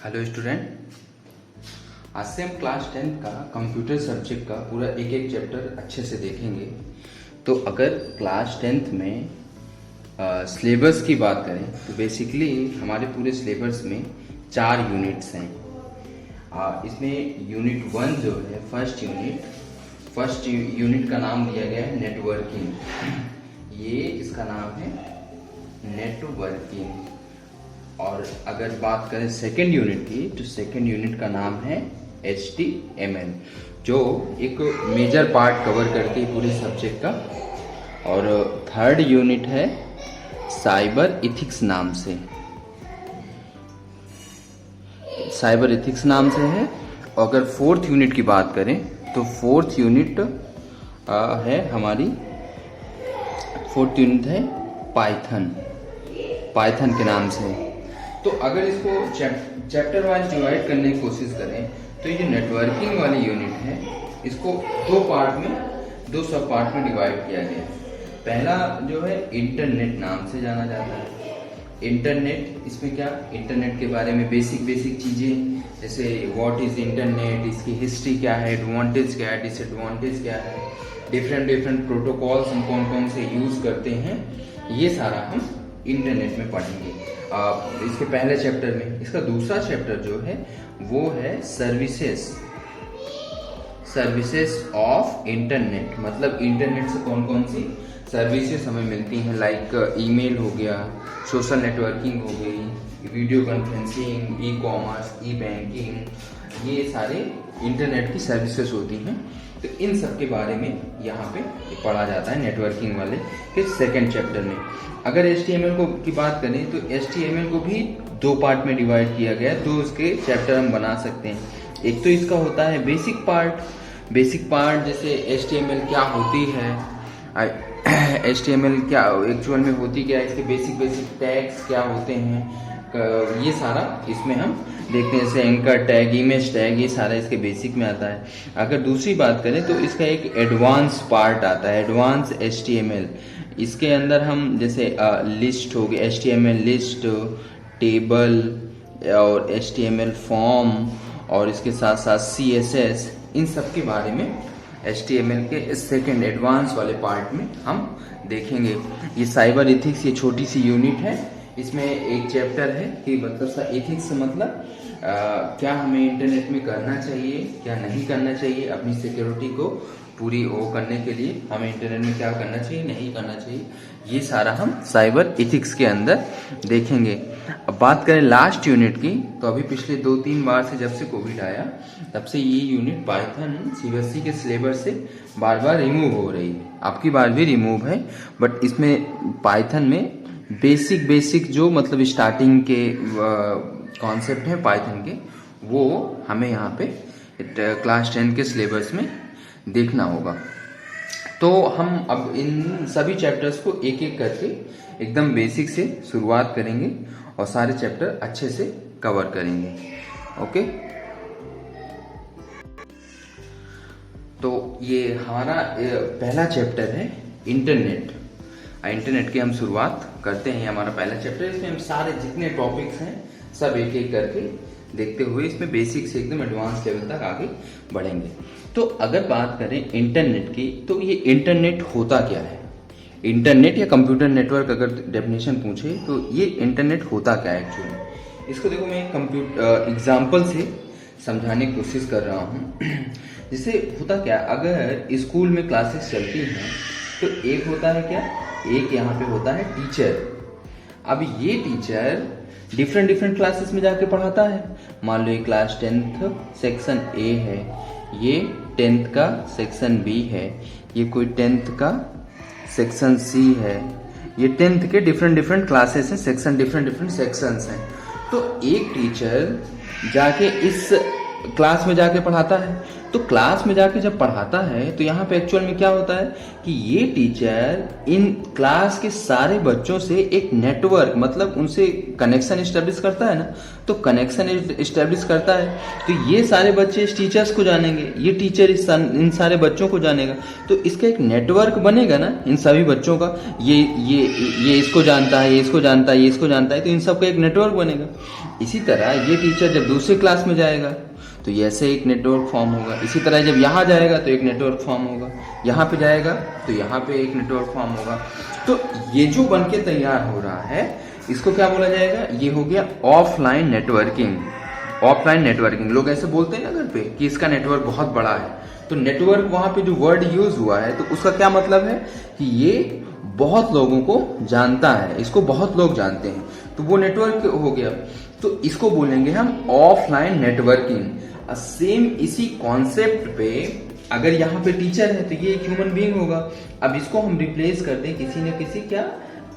Hello student, आज से हम क्लास 10 का कंप्यूटर सब्जेक्ट का पूरा एक एक चैप्टर अच्छे से देखेंगे। तो अगर क्लास 10th में सिलेबस की बात करें तो बेसिकली हमारे पूरे सिलेबस में 4 यूनिट्स हैं। इसमें यूनिट 1 जो है फर्स्ट यूनिट का नाम दिया गया है नेटवर्किंग। ये इसका नाम है नेटवर्किंग। और अगर बात करें सेकेंड यूनिट की तो सेकेंड यूनिट का नाम है HTML, जो एक मेजर पार्ट कवर करती है पूरे सब्जेक्ट का। और थर्ड यूनिट है साइबर इथिक्स नाम से है। और अगर फोर्थ यूनिट की बात करें तो फोर्थ यूनिट है पाइथन के नाम से। तो अगर इसको चैप्टर वाइज डिवाइड करने की कोशिश करें तो ये जो नेटवर्किंग वाली यूनिट है इसको दो सब पार्ट में डिवाइड किया गया है। पहला जो है इंटरनेट नाम से जाना जाता है। इंटरनेट, इसमें क्या इंटरनेट के बारे में बेसिक चीजें, जैसे व्हाट इज इंटरनेट, इसकी हिस्ट्री क्या है, एडवांटेज क्या है, डिसएडवांटेज क्या है, डिफरेंट प्रोटोकॉल्स हम कौन से यूज करते हैं, ये सारा हम इंटरनेट में पढ़ेंगे इसके पहले चैप्टर में। इसका दूसरा चैप्टर जो है वो है सर्विसेज ऑफ इंटरनेट, मतलब इंटरनेट से कौन सी सर्विसेज हमें मिलती हैं, लाइक ईमेल हो गया, सोशल नेटवर्किंग हो गई, वीडियो कॉन्फ्रेंसिंग, ई कॉमर्स, ई बैंकिंग, ये सारे इंटरनेट की सर्विसेज होती हैं। तो इन सब के बारे में यहाँ पे पढ़ा जाता है नेटवर्किंग वाले के सेकेंड चैप्टर में। अगर HTML की बात करें तो HTML को भी 2 पार्ट में डिवाइड किया गया है। 2 उसके चैप्टर हम बना सकते हैं। एक तो इसका होता है बेसिक पार्ट, जैसे HTML क्या होती है, HTML क्या एक्चुअल में होती क्या है, इसके बेसिक टैग्स क्या होते हैं, ये सारा इसमें हम देखते हैं। जैसे एंकर टैग, इमेज टैग, ये सारा इसके बेसिक में आता है। अगर दूसरी बात करें तो इसका एक एडवांस पार्ट आता है, एडवांस HTML। इसके अंदर हम जैसे लिस्ट हो गई, HTML लिस्ट, टेबल और HTML फॉर्म, और इसके साथ साथ CSS, इन सब के बारे में HTML के सेकेंड एडवांस वाले पार्ट में हम देखेंगे। ये साइबर इथिक्स, ये छोटी सी यूनिट है। इसमें एक चैप्टर है कि मतलब एथिक्स से मतलब क्या हमें इंटरनेट में करना चाहिए, क्या नहीं करना चाहिए, अपनी सिक्योरिटी को पूरी वो करने के लिए हमें इंटरनेट में क्या करना चाहिए, नहीं करना चाहिए, ये सारा हम साइबर इथिक्स के अंदर देखेंगे। अब बात करें लास्ट यूनिट की, तो अभी पिछले 2-3 बार से जब से कोविड आया तब से ये यूनिट पाइथन CBSE के सिलेबस से बार रिमूव हो रही है। आपकी बार भी रिमूव है, बट इसमें पाइथन में बेसिक जो मतलब स्टार्टिंग के कॉन्सेप्ट हैं पाइथन के, वो हमें यहाँ पे क्लास 10 के सिलेबस में देखना होगा। तो हम अब इन सभी चैप्टर्स को एक एक करके एकदम बेसिक से शुरुआत करेंगे और सारे चैप्टर अच्छे से कवर करेंगे। ओके, तो ये हमारा पहला चैप्टर है इंटरनेट की हम शुरुआत करते हैं। हमारा पहला चैप्टर, इसमें हम सारे जितने टॉपिक्स हैं सब एक एक करके देखते हुए इसमें बेसिक से एकदम एडवांस लेवल तक आगे बढ़ेंगे। तो अगर बात करें इंटरनेट की, तो ये इंटरनेट होता क्या है, इंटरनेट या कंप्यूटर नेटवर्क अगर डेफिनेशन पूछे तो ये इंटरनेट होता क्या है एक्चुअली। इसको देखो, मैं कंप्यूटर एग्जाम्पल से समझाने की कोशिश कर रहा हूँ। जैसे होता क्या, अगर स्कूल में क्लासेस चलती हैं तो एक होता है क्या, एक यहाँ पे होता है टीचर। अब ये टीचर डिफरेंट क्लासेस में जाके पढ़ाता है। मान लो ये क्लास 10th सेक्शन A है, ये 10th का सेक्शन B है, ये कोई 10th का सेक्शन C है, ये 10th के डिफरेंट क्लासेस हैं, सेक्शन डिफरेंट सेक्शंस हैं। तो एक टीचर जाके इस क्लास में जाके पढ़ाता है। तो क्लास में जाके जब पढ़ाता है तो यहाँ पे एक्चुअल में क्या होता है कि ये टीचर इन क्लास के सारे बच्चों से एक नेटवर्क, मतलब उनसे कनेक्शन इस्टेब्लिश करता है ना। तो कनेक्शन इस्टेब्लिश करता है तो ये सारे बच्चे इस टीचर्स को जानेंगे, ये टीचर इन सारे बच्चों को जानेगा। तो इसका एक नेटवर्क बनेगा ना इन सभी बच्चों का। ये इसको जानता है, ये इसको जानता है, ये इसको जानता है, तो इन सबका एक नेटवर्क बनेगा। इसी तरह ये टीचर जब दूसरे क्लास में जाएगा तो ये ऐसे एक नेटवर्क फॉर्म होगा। इसी तरह जब यहाँ जाएगा तो एक नेटवर्क फॉर्म होगा, यहाँ पे जाएगा तो यहाँ पे एक नेटवर्क फॉर्म होगा। तो ये जो बन के तैयार हो रहा है इसको क्या बोला जाएगा? ये हो गया ऑफलाइन नेटवर्किंग। ऑफलाइन नेटवर्किंग, लोग ऐसे बोलते हैं ना घर पे कि इसका नेटवर्क बहुत बड़ा है, तो नेटवर्क वहां पे जो वर्ड यूज हुआ है तो उसका क्या मतलब है कि ये बहुत लोगों को जानता है, इसको बहुत लोग जानते हैं, तो वो नेटवर्क हो गया। तो इसको बोलेंगे हम ऑफलाइन नेटवर्किंग। सेम इसी कॉन्सेप्ट पे अगर यहाँ पे टीचर है तो ये एक ह्यूमन बीइंग होगा। अब इसको हम रिप्लेस कर दें किसी न किसी क्या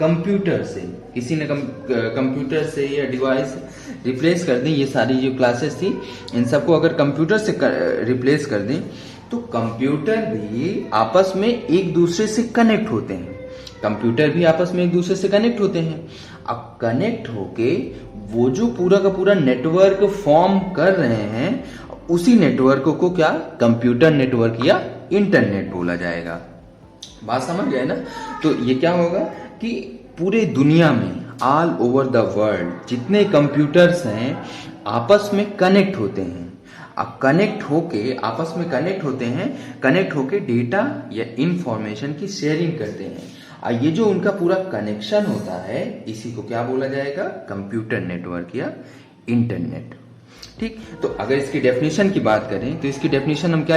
कंप्यूटर से, किसी ने कंप्यूटर से या डिवाइस रिप्लेस कर दें। ये सारी जो क्लासेस थी इन सबको अगर कंप्यूटर से रिप्लेस कर दें तो कंप्यूटर भी आपस में एक दूसरे से कनेक्ट होते हैं। कंप्यूटर भी आपस में एक दूसरे से कनेक्ट होते हैं। अब कनेक्ट होके वो जो पूरा का पूरा नेटवर्क फॉर्म कर रहे हैं उसी नेटवर्क को क्या कंप्यूटर नेटवर्क या इंटरनेट बोला जाएगा। बात समझ गए ना? तो ये क्या होगा कि पूरे दुनिया में ऑल ओवर द वर्ल्ड जितने कंप्यूटर्स हैं आपस में कनेक्ट होते हैं। अब कनेक्ट होके आपस में कनेक्ट होते हैं, कनेक्ट होके डेटा या इंफॉर्मेशन की शेयरिंग करते हैं। ये जो उनका पूरा कनेक्शन होता है इसी को क्या बोला जाएगा? कंप्यूटर नेटवर्क या इंटरनेट। ठीक, तो अगर इसकी डेफिनेशन की बात करें तो इसकी डेफिनेशन हम क्या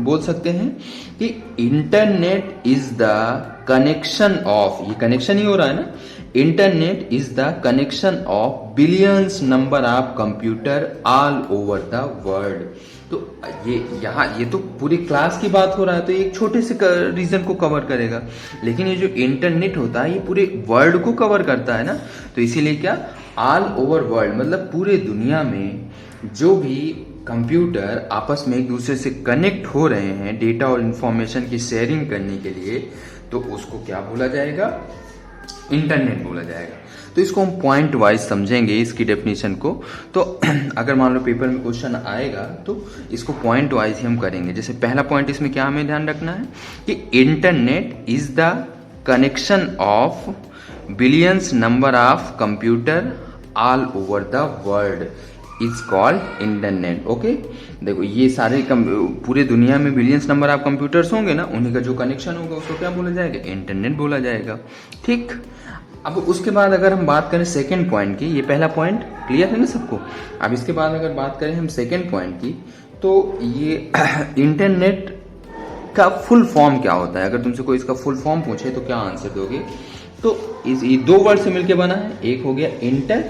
बोल सकते हैं कि internet is the connection of, ये कनेक्शन ही हो रहा है ना, internet is the connection of billions number of computer all over the world. तो ये तो पूरी क्लास की बात हो रहा है तो ये एक छोटे से रीजन को कवर करेगा, लेकिन ये जो इंटरनेट होता है ये पूरे वर्ल्ड को कवर करता है ना। तो इसीलिए क्या ऑल ओवर वर्ल्ड मतलब पूरे दुनिया में जो भी कंप्यूटर आपस में एक दूसरे से कनेक्ट हो रहे हैं डेटा और इंफॉर्मेशन की शेयरिंग करने के लिए, तो उसको क्या बोला जाएगा? इंटरनेट बोला जाएगा। तो इसको हम पॉइंट वाइज समझेंगे इसकी डेफिनेशन को। तो अगर मान लो पेपर में क्वेश्चन आएगा तो इसको पॉइंट वाइज ही हम करेंगे। जैसे पहला पॉइंट इसमें क्या हमें ध्यान रखना है कि internet is the connection of billions number of computer all over the world is called internet. Okay, देखो ये सारे पूरे दुनिया में बिलियंस नंबर ऑफ कंप्यूटर्स होंगे ना, उन्हीं का जो कनेक्शन होगा उसको क्या बोला जाएगा? इंटरनेट बोला जाएगा। ठीक, अब उसके बाद अगर हम बात करें सेकंड पॉइंट की, ये पहला पॉइंट क्लियर है ना सबको। अब इसके बाद अगर बात करें हम सेकंड पॉइंट की तो ये इंटरनेट का फुल फॉर्म क्या होता है? अगर तुमसे कोई इसका फुल फॉर्म पूछे तो क्या आंसर दोगे? तो ये दो वर्ड से मिलकर बना है, एक हो गया इंटर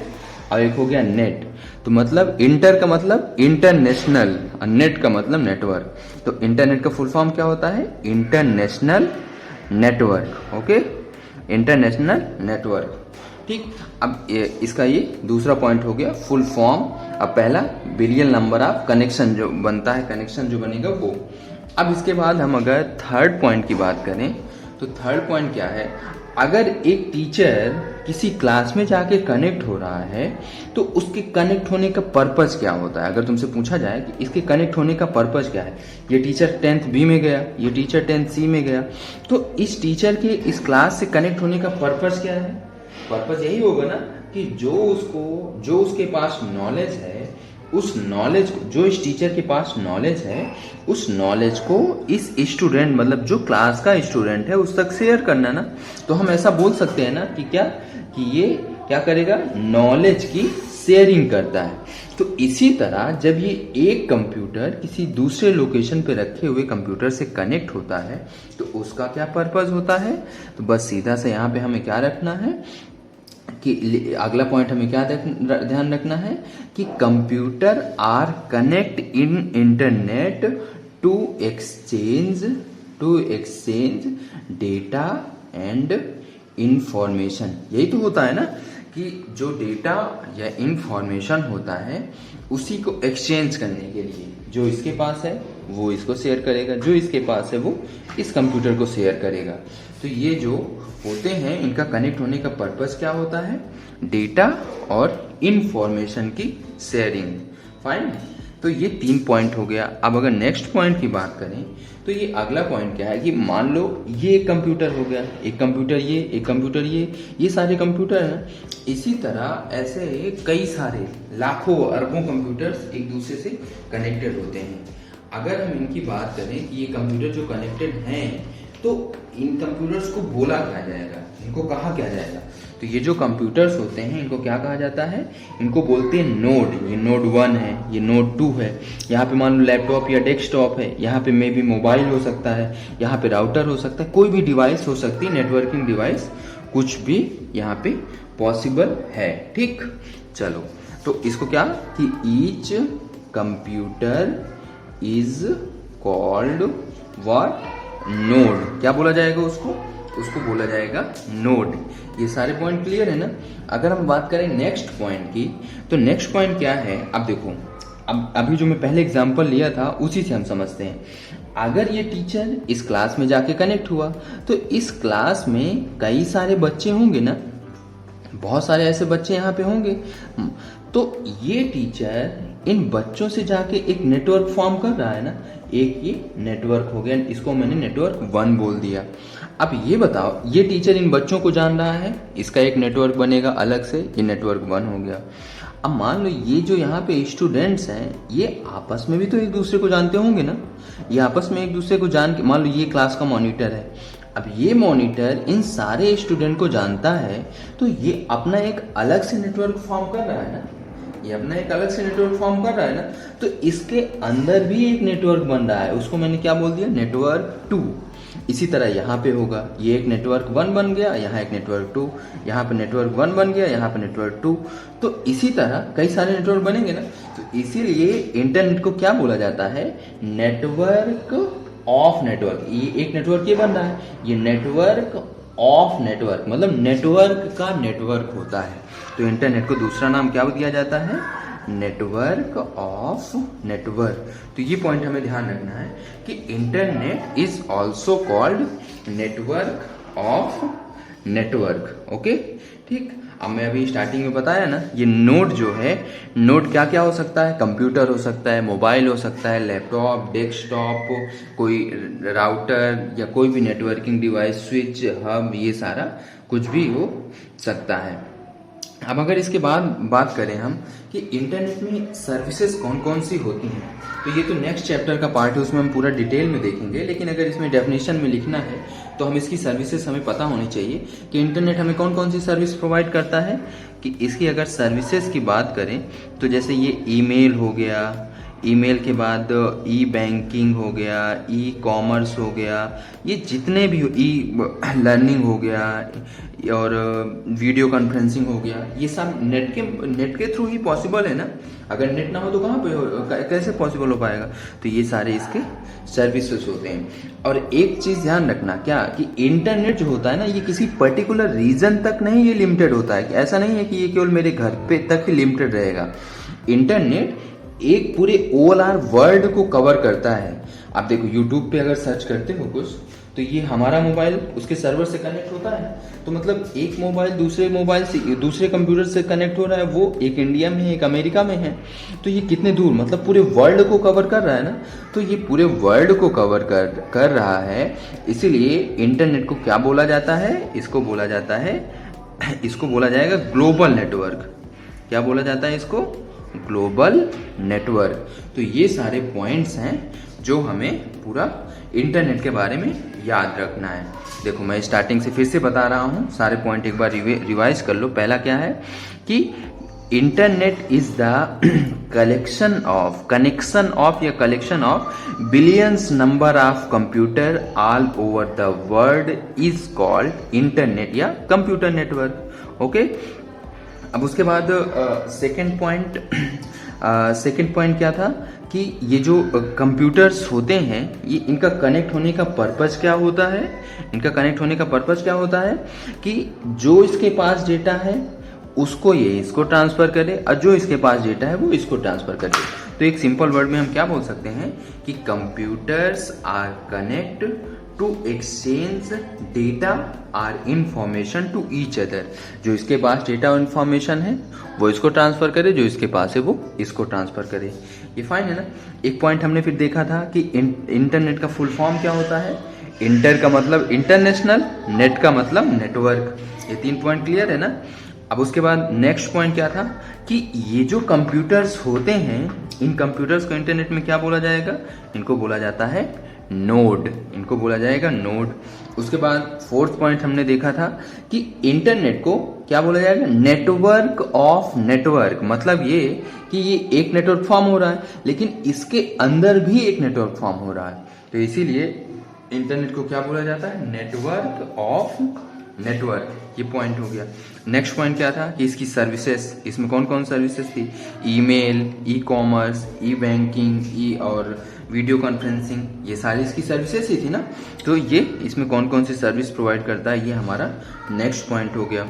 और एक हो गया नेट। तो मतलब इंटर का मतलब इंटरनेशनल और नेट का मतलब नेटवर्क। तो इंटरनेट का फुल फॉर्म क्या होता है? International network. Okay, international network. ठीक, अब इसका ये दूसरा पॉइंट हो गया फुल फॉर्म। अब पहला बिलियन नंबर ऑफ कनेक्शन जो बनता है, कनेक्शन जो बनेगा वो। अब इसके बाद हम अगर थर्ड पॉइंट की बात करें तो थर्ड पॉइंट क्या है? अगर एक टीचर किसी क्लास में जाके कनेक्ट हो रहा है तो उसके कनेक्ट होने का पर्पस क्या होता है? अगर तुमसे पूछा जाए कि इसके कनेक्ट होने का पर्पस क्या है, ये टीचर 10th बी में गया, ये टीचर 10th सी में गया, तो इस टीचर के इस क्लास से कनेक्ट होने का पर्पस क्या है? पर्पस यही होगा ना कि जो उसके पास नॉलेज है उस नॉलेज को, जो इस टीचर के पास नॉलेज है उस नॉलेज को इस स्टूडेंट मतलब जो क्लास का स्टूडेंट है उस तक शेयर करना ना। तो हम ऐसा बोल सकते हैं ना कि क्या कि ये क्या करेगा? नॉलेज की शेयरिंग करता है। तो इसी तरह जब ये एक कंप्यूटर किसी दूसरे लोकेशन पे रखे हुए कंप्यूटर से कनेक्ट होता है तो उसका क्या पर्पस होता है? तो बस सीधा से यहाँ पे हमें क्या रखना है कि अगला पॉइंट हमें क्या ध्यान रखना है कि computer are connect in internet to exchange data and information. यही तो होता है ना कि जो डेटा या इंफॉर्मेशन होता है उसी को एक्सचेंज करने के लिए जो इसके पास है वो इसको शेयर करेगा, जो इसके पास है वो इस कंप्यूटर को शेयर करेगा। तो ये जो होते हैं इनका कनेक्ट होने का पर्पस क्या होता है? डेटा और इंफॉर्मेशन की शेयरिंग। फाइन, तो ये 3 पॉइंट हो गया। अब अगर नेक्स्ट पॉइंट की बात करें तो ये अगला पॉइंट क्या है कि मान लो ये एक कंप्यूटर हो गया, एक कंप्यूटर ये, एक कंप्यूटर ये सारे कंप्यूटर हैं। इसी तरह ऐसे कई सारे लाखों अरबों कंप्यूटर्स एक दूसरे से कनेक्टेड होते हैं। अगर हम इनकी बात करें कि ये कंप्यूटर जो कनेक्टेड हैं तो इन कंप्यूटर्स को बोला क्या जाएगा, इनको कहा क्या जाएगा? तो ये जो कंप्यूटर्स होते हैं इनको क्या कहा जाता है? इनको बोलते हैं नोड। ये नोड 1 है, ये नोड 2 है। यहाँ पे मान लो लैपटॉप या डेस्कटॉप है, यहाँ पे मे भी मोबाइल हो सकता है, यहाँ पे राउटर हो सकता है, कोई भी डिवाइस हो सकती है, नेटवर्किंग डिवाइस, कुछ भी यहाँ पे पॉसिबल है। ठीक, चलो तो इसको क्या कि each computer is called what? Node. क्या बोला जाएगा उसको? उसको बोला जाएगा नोड। ये सारे पॉइंट क्लियर है ना? अगर हम बात करें नेक्स्ट पॉइंट की तो नेक्स्ट पॉइंट क्या है? अब देखो, अब अभी जो मैं पहले एग्जांपल लिया था उसी से हम समझते हैं। अगर ये टीचर इस क्लास में जाके कनेक्ट हुआ तो इस क्लास में कई सारे बच्चे होंगे ना, बहुत सारे ऐसे बच्चे यहाँ पे होंगे। तो ये टीचर इन बच्चों से जाके एक नेटवर्क फॉर्म कर रहा है ना, एक ये नेटवर्क हो गया, इसको मैंने नेटवर्क 1 बोल दिया। अब ये बताओ, ये टीचर इन बच्चों को जान रहा है, इसका एक नेटवर्क बनेगा अलग से, ये नेटवर्क 1 हो गया। अब मान लो ये जो यहाँ पे स्टूडेंट्स हैं ये आपस में भी तो एक दूसरे को जानते होंगे ना, ये आपस में एक दूसरे को जान के, मान लो ये क्लास का मॉनिटर है, अब ये मॉनिटर इन सारे स्टूडेंट को जानता है तो ये अपना एक अलग से नेटवर्क फॉर्म कर रहा है ना, ये अपना एक अलग से नेटवर्क फॉर्म कर रहा है ना, तो इसके अंदर भी एक नेटवर्क बन रहा है, उसको मैंने क्या बोल दिया? नेटवर्क 2। इसी तरह यहाँ पे होगा, ये एक नेटवर्क 1 बन गया, यहाँ एक नेटवर्क 2, यहाँ पे नेटवर्क 1 बन गया, यहाँ पे नेटवर्क 2। तो इसी तरह कई सारे नेटवर्क बनेंगे ना, तो इसीलिए इंटरनेट को क्या बोला जाता है? Network of network. ये एक नेटवर्क ये बन रहा है, ये नेटवर्क ऑफ नेटवर्क, मतलब नेटवर्क का नेटवर्क होता है। तो इंटरनेट को दूसरा नाम क्या दिया जाता है? Network of network. तो ये पॉइंट हमें ध्यान रखना है कि internet is also called network of network. Okay, ठीक। अब मैं अभी स्टार्टिंग में बताया ना, ये नोड जो है, नोड क्या क्या हो सकता है? कंप्यूटर हो सकता है, मोबाइल हो सकता है, लैपटॉप, डेस्कटॉप, कोई राउटर या कोई भी नेटवर्किंग डिवाइस, स्विच, हब, ये सारा कुछ भी हो सकता है। अब अगर इसके बाद बात करें हम कि इंटरनेट में सर्विसेज कौन कौन सी होती हैं, तो ये तो नेक्स्ट चैप्टर का पार्ट है, उसमें हम पूरा डिटेल में देखेंगे। लेकिन अगर इसमें डेफिनेशन में लिखना है तो हम इसकी सर्विसेज हमें पता होनी चाहिए कि इंटरनेट हमें कौन कौन सी सर्विस प्रोवाइड करता है। कि इसकी अगर सर्विसेज की बात करें तो जैसे ये ईमेल हो गया, ईमेल के बाद ई बैंकिंग हो गया, ई कॉमर्स हो गया, ये जितने भी ई लर्निंग हो गया और वीडियो कॉन्फ्रेंसिंग हो गया, ये सब नेट के थ्रू ही पॉसिबल है ना। अगर नेट ना हो तो कहाँ पे कैसे पॉसिबल हो पाएगा? तो ये सारे इसके सर्विसेज होते हैं। और एक चीज़ ध्यान रखना क्या कि इंटरनेट जो होता है ना, ये किसी पर्टिकुलर रीजन तक नहीं ये लिमिटेड होता है। ऐसा नहीं है कि ये केवल मेरे घर पे तक ही लिमिटेड रहेगा। इंटरनेट एक पूरे ओवरऑल वर्ल्ड को कवर करता है। आप देखो यूट्यूब पे अगर सर्च करते हो कुछ तो ये हमारा मोबाइल उसके सर्वर से कनेक्ट होता है, तो मतलब एक मोबाइल से दूसरे कंप्यूटर से कनेक्ट हो रहा है, वो एक इंडिया में है, एक अमेरिका में है, तो ये कितने दूर, मतलब पूरे वर्ल्ड को कवर कर रहा है ना। तो ये पूरे वर्ल्ड को कवर कर रहा है, इसीलिए इंटरनेट को क्या बोला जाता है? इसको बोला जाएगा ग्लोबल नेटवर्क। क्या बोला जाता है इसको? Global network. तो ये सारे पॉइंट्स हैं जो हमें पूरा इंटरनेट के बारे में याद रखना है। देखो मैं स्टार्टिंग से फिर से बता रहा हूँ, सारे पॉइंट एक बार रिवाइज कर लो। पहला क्या है कि internet is the connection of billions number of computer all over the world is called internet या कंप्यूटर नेटवर्क। ओके, अब उसके बाद सेकंड पॉइंट क्या था कि ये जो कंप्यूटर्स होते हैं ये इनका कनेक्ट होने का पर्पस क्या होता है? इनका कनेक्ट होने का पर्पस क्या होता है कि जो इसके पास डेटा है उसको ये इसको ट्रांसफर करे और जो इसके पास डेटा है वो इसको ट्रांसफर करे। तो एक सिंपल वर्ड में हम क्या बोल सकते हैं कि computers are connect to exchange data और इंफॉर्मेशन टू ईच अदर। जो इसके पास डेटा और इंफॉर्मेशन है वो इसको ट्रांसफर करे, जो इसके पास है वो इसको ट्रांसफर करे। ये फाइन है ना। एक पॉइंट हमने फिर देखा था कि इंटरनेट का फुल फॉर्म क्या होता है। इंटर का मतलब इंटरनेशनल, नेट का मतलब नेटवर्क। ये 3 पॉइंट क्लियर है ना। अब उसके बाद नेक्स्ट पॉइंट क्या था कि ये जो कंप्यूटर्स होते हैं, इन कंप्यूटर्स को इंटरनेट में क्या बोला जाएगा, इनको बोला जाता है नोड, इनको बोला जाएगा नोड। उसके बाद 4th पॉइंट हमने देखा था कि इंटरनेट को क्या बोला जाएगा, नेटवर्क ऑफ नेटवर्क। मतलब ये कि ये एक नेटवर्क फॉर्म हो रहा है लेकिन इसके अंदर भी एक नेटवर्क फॉर्म हो रहा है, तो इसीलिए इंटरनेट को क्या बोला जाता है, नेटवर्क ऑफ नेटवर्क। ये पॉइंट हो गया। नेक्स्ट पॉइंट क्या था कि इसकी सर्विसेज, इसमें कौन कौन सर्विसेज थी, ईमेल, ई कॉमर्स, ई बैंकिंग, ई और वीडियो कॉन्फ्रेंसिंग, ये सारी इसकी सर्विसेज ही थी ना। तो ये इसमें कौन कौन सी सर्विस प्रोवाइड करता है, ये हमारा नेक्स्ट पॉइंट हो गया।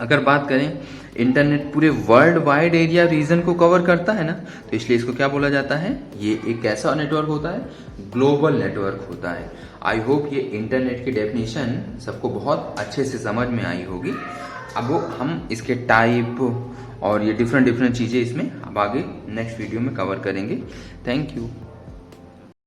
अगर बात करें, इंटरनेट पूरे वर्ल्ड वाइड एरिया रीजन को कवर करता है ना, तो इसलिए इसको क्या बोला जाता है, ये एक कैसा नेटवर्क होता है, ग्लोबल नेटवर्क होता है। आई होप ये इंटरनेट की डेफिनेशन सबको बहुत अच्छे से समझ में आई होगी। अब हम इसके टाइप और ये डिफरेंट चीज़ें इसमें अब आगे नेक्स्ट वीडियो में कवर करेंगे। Thank you.